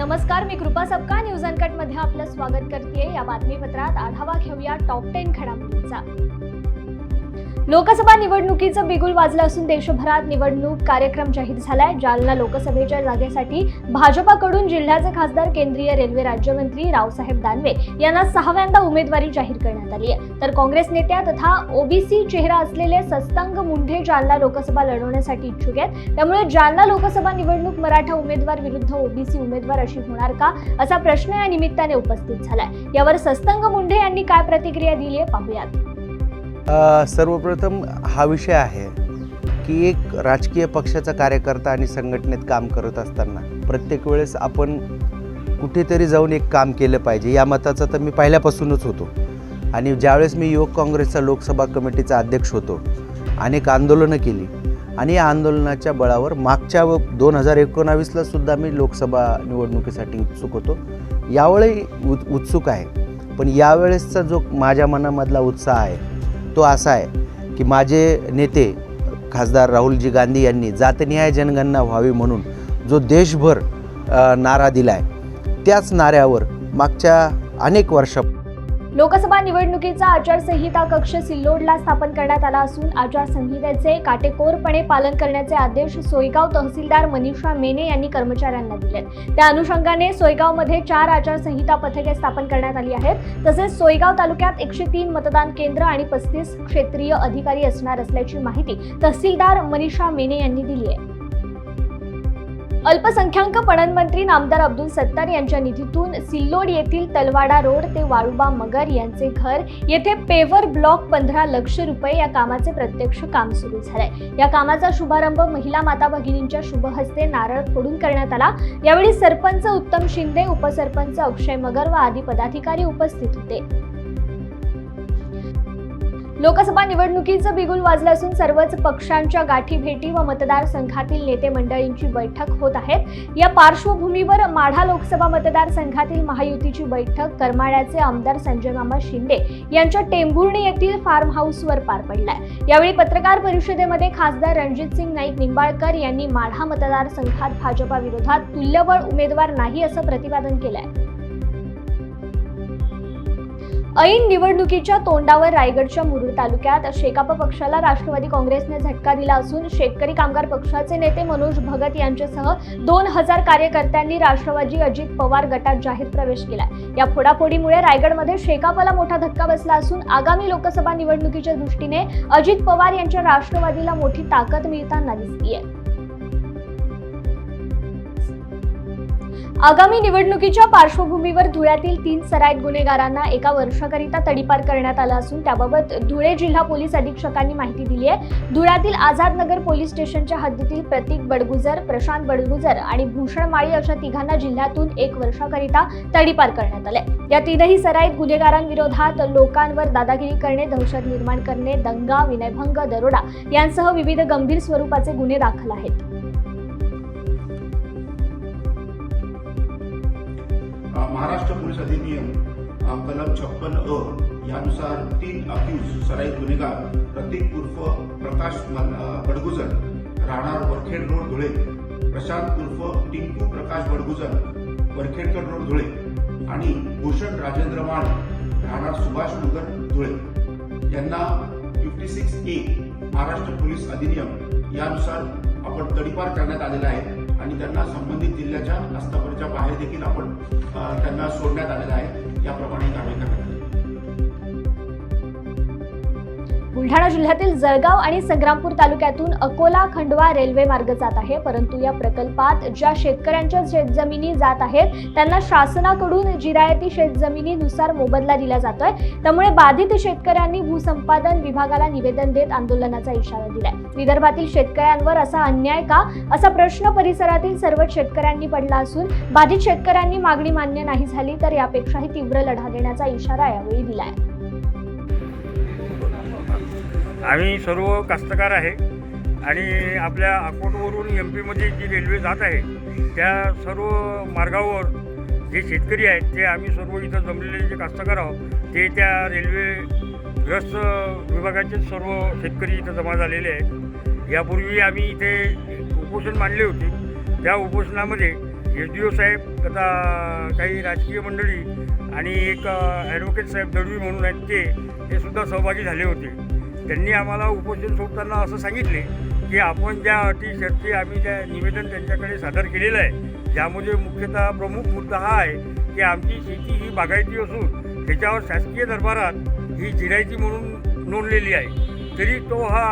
नमस्कार, मी कृपा सबका न्यूज अनकट मध्ये आपलं स्वागत करते। या बातमीपत्रात आढावा घेऊया टॉप 10 घडामोडींचा। लोकसभा निवडणुकीचं बिगुल वाजलं असून देशभरात निवडणूक कार्यक्रम जाहीर झालाय। जालना लोकसभेच्या जागेसाठी भाजपाकडून जिल्ह्याचे खासदार केंद्रीय रेल्वे राज्यमंत्री रावसाहेब दानवे यांना 6व्यांदा उमेदवारी जाहीर करण्यात आली आहे। तर काँग्रेस नेत्या तथा ओबीसी चेहरा असलेले सस्तंग मुंढे जालना लोकसभा लढवण्यासाठी इच्छुक आहेत। त्यामुळे जालना लोकसभा निवडणूक मराठा उमेदवार विरुद्ध ओबीसी उमेदवार अशी होणार का, असा प्रश्न या निमित्ताने उपस्थित झालाय। यावर सस्तंग मुंढे यांनी काय प्रतिक्रिया दिली आहे पाहूयात। सर्वप्रथम हा विषय आहे की एक राजकीय पक्षाचा कार्यकर्ता आणि संघटनेत काम करत असताना प्रत्येक वेळेस आपण कुठेतरी जाऊन एक काम केलं पाहिजे या मताचा तर मी पहिल्यापासूनच होतो। आणि ज्यावेळेस मी युवक काँग्रेसचा लोकसभा कमिटीचा अध्यक्ष होतो, अनेक आंदोलनं केली आणि या आंदोलनाच्या बळावर मागच्या 2019ला सुद्धा मी लोकसभा निवडणुकीसाठी उत्सुक होतो। यावेळी उत्सुक आहे, पण यावेळेसचा जो माझ्या मनामधला उत्साह आहे तो असा आहे की माझे नेते खासदार राहुलजी गांधी यांनी जातनिहाय जनगणना व्हावी म्हणून जो देशभर नारा दिला आहे, त्याच नाऱ्यावर मागच्या अनेक वर्षा लोकसभा निवडणुकीचा आचारसंहिता कक्ष सिल्लोडला स्थापन करण्यात आला असून आचारसंहितेचे काटेकोरपणे पालन करण्याचे आदेश सोयगाव तहसीलदार मनीषा मेने यांनी कर्मचाऱ्यांना दिलेत। त्या अनुषंगाने सोयगावमध्ये 4 आचारसंहिता पथके स्थापन करण्यात आली आहेत। तसेच सोयगाव तालुक्यात 103 मतदान केंद्र आणि 35 क्षेत्रीय अधिकारी असणार असल्याची माहिती तहसीलदार मनीषा मेने यांनी दिली आहे। अल्पसंख्याक पणन मंत्री नामदार अब्दुल सत्तार यांच्या निधीतून सिल्लोड येथील तलवाडा रोड ते वाळुबा मगर यांचे घर येथे पेव्हर ब्लॉक 15 लाख रुपये या कामाचे प्रत्यक्ष काम सुरू झाले। या कामाचा शुभारंभ महिला माता भगिनींच्या शुभ हस्ते नारळ फोडून करण्यात आला। यावेळी सरपंच उत्तम शिंदे, उपसरपंच अक्षय मगर व आदी पदाधिकारी उपस्थित होते। लोकसभा निवडणुकीचं बिगुल वाजलं असून सर्वच पक्षांच्या गाठी भेटी व मतदारसंघातील नेते मंडळींची बैठक होत आहेत। या पार्श्वभूमीवर माढा लोकसभा मतदारसंघातील महायुतीची बैठक करमाळ्याचे आमदार संजय मामा शिंदे यांच्या टेंभुर्णी येथील फार्म हाऊसवर पार पडलाय। यावेळी पत्रकार परिषदेमध्ये खासदार रणजितसिंग नाईक निंबाळकर यांनी माढा मतदारसंघात भाजपा विरोधात तुल्यबळ उमेदवार नाही असं प्रतिपादन केलंय। ऐन निवडणुकीच्या तोंडावर रायगडच्या मुरुड तालुक्यात शेकाप पक्षाला राष्ट्रवादी काँग्रेसने झटका दिला असून शेतकरी कामगार पक्षाचे नेते मनोज भगत यांच्यासह 2000 कार्यकर्त्यांनी राष्ट्रवादी अजित पवार गटात जाहीर प्रवेश केला। या फोडाफोडीमुळे रायगडमध्ये शेकापला मोठा धक्का बसला असून आगामी लोकसभा निवडणुकीच्या दृष्टीने अजित पवार यांच्या राष्ट्रवादीला मोठी ताकद मिळताना दिसतीये। आगामी निवडणुकीच्या पार्श्वभूमीवर धुळ्यातील 3 सराईत गुन्हेगारांना 1 वर्षाकरिता तडीपार करण्यात आला असून त्याबाबत धुळे जिल्हा पोलीस अधीक्षकांनी माहिती दिली आहे। धुळ्यातील आझाद नगर पोलीस स्टेशनच्या हद्दीतील प्रतीक बडगुजर, प्रशांत बडगुजर आणि भूषण माळी अशा तिघांना जिल्ह्यातून 1 वर्षाकरिता तडीपार करण्यात आले। या 3ही सराईत गुन्हेगारांविरोधात लोकांवर दादागिरी करणे, दहशत निर्माण करणे, दंगा, विनयभंग, दरोडा यांसह विविध गंभीर स्वरूपाचे गुन्हे दाखल आहेत। महाराष्ट्र पोलीस अधिनियम कलम 56 यानुसार 3 अक्यूज सराईत गुन्हेगार प्रतीक उर्फ प्रकाश बडगुजर राहणार वरखेड रोड धुळे, प्रशांत उर्फ टिंकू प्रकाश बडगुजर वरखेडकर रोड धुळे आणि भूषण राजेंद्र माळ राहणार सुभाष नगर धुळे यांना 56A महाराष्ट्र पोलीस अधिनियम यानुसार आपण तडीपार करण्यात आलेला आहे आणि त्यांना संबंधित जिल्ह्याच्या हस्तावरच्या बाहेर देखील आपण त्यांना सोडण्यात आलेलं आहे। याप्रमाणे कारवाई करण्यात आली। बुलढाणा जिल्ह्यातील जळगाव आणि संग्रामपूर तालुक्यातून अकोला खंडवा रेल्वे मार्ग जात आहे, परंतु या प्रकल्पात ज्या शेतकऱ्यांच्या शेतजमिनी जात आहेत त्यांना शासनाकडून जिरायती शेतजमिनीनुसार मोबदला दिला जातोय। त्यामुळे बाधित शेतकऱ्यांनी भूसंपादन विभागाला निवेदन देत आंदोलनाचा इशारा दिलाय। विदर्भातील शेतकऱ्यांवर असा अन्याय का, असा प्रश्न परिसरातील सर्व शेतकऱ्यांनी पडला असून बाधित शेतकऱ्यांनी मागणी मान्य नाही झाली तर यापेक्षाही तीव्र लढा देण्याचा इशारा यावेळी दिलाय। आम्ही सर्व कास्तकार आहे आणि आपल्या अकोटवरून MP मध्ये जी रेल्वे जात आहे त्या सर्व मार्गावर जे शेतकरी आहेत ते आम्ही सर्व इथं जमलेले जे कास्तकार आहोत ते त्या रेल्वेग्रस्त विभागाचे सर्व शेतकरी इथं जमा झालेले आहेत। यापूर्वी आम्ही इथे उपोषण मांडले होते। त्या उपोषणामध्ये SDO साहेब, काही राजकीय मंडळी आणि एक ॲडव्होकेट साहेब दळवी म्हणून आहेत ते सुद्धा सहभागी झाले होते. त्यांनी आम्हाला उपोषण सोडताना असं सांगितले की आपण ज्या अटी शर्ती आम्ही ज्या निवेदन त्यांच्याकडे सादर केलेलं आहे, ज्यामध्ये मुख्यतः प्रमुख मुद्दा हा आहे की आमची शेती ही बागायती असून त्याच्यावर शासकीय दरबारात ही जिरायती म्हणून नोंदलेली आहे. तरी तो हा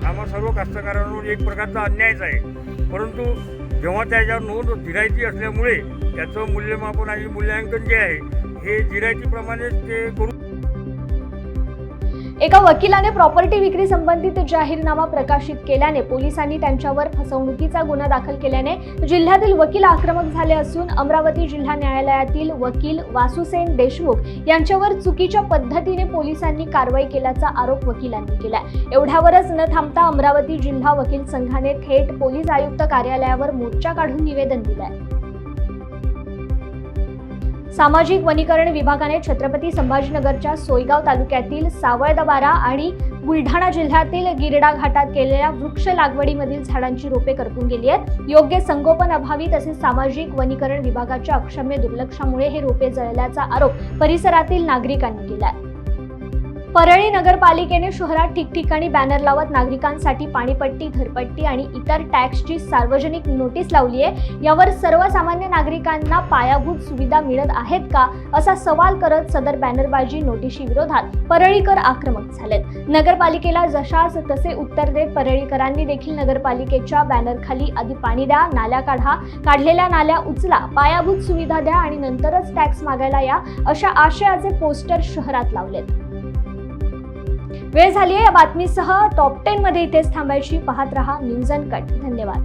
आम्हा सर्व कास्तकारांवर एक प्रकारचा अन्यायच आहे. परंतु जेव्हा त्याच्यावर नोंद जिरायती असल्यामुळे त्याचं मूल्यमापन आणि मूल्यांकन जे आहे हे जिरायतीप्रमाणेच ते करू. एका वकिलाने प्रॉपर्टी विक्री संबंधित जाहीरनामा प्रकाशित केल्याने पोलिसांनी त्यांच्यावर फसवणुकीचा गुन्हा दाखल केल्याने जिल्ह्यातील वकील आक्रमक झाले असून अमरावती जिल्हा न्यायालयातील वकील वासुसेन देशमुख यांच्यावर चुकीच्या पद्धतीने पोलिसांनी कारवाई केल्याचा आरोप वकिलांनी केलाय. एवढ्यावरच न थांबता अमरावती जिल्हा वकील संघाने थेट पोलीस आयुक्त कार्यालयावर मोर्चा काढून निवेदन दिलंय. सामाजिक वनीकरण विभागाने छत्रपती संभाजीनगरच्या सोयगाव तालुक्यातील सावळदबारा आणि बुलढाणा जिल्ह्यातील गिरडा घाटात केलेल्या वृक्ष लागवडीमधील झाडांची रोपे करपून गेली आहेत. योग्य संगोपन अभावी तसेच सामाजिक वनीकरण विभागाच्या अक्षम्य दुर्लक्षामुळे हे रोपे जळल्याचा आरोप परिसरातील नागरिकांनी केलाय. परळी नगरपालिकेने शहरात ठिकठिकाणी बॅनर लावत नागरिकांसाठी पाणीपट्टी, घरपट्टी आणि इतर टॅक्सची सार्वजनिक नोटीस लावली आहे. यावर सर्वसामान्य नागरिकांना पायाभूत सुविधा मिळत आहेत का असा सवाल करत सदर बॅनरबाजी नोटीशी विरोधात परळीकर आक्रमक झालेत. नगरपालिकेला जशास तसे उत्तर देत परळीकरांनी देखील नगरपालिकेच्या बॅनरखाली आधी पाणी द्या, नाल्या काढा, काढलेल्या नाल्या उचला, पायाभूत सुविधा द्या आणि नंतरच टॅक्स मागायला या अशा आशयाचे पोस्टर शहरात लावलेत. वेळ झाली आहे या बातमीसह टॉप 10 मध्ये इथेच थांबायची. पाहत रहा न्यूज अनकट. धन्यवाद.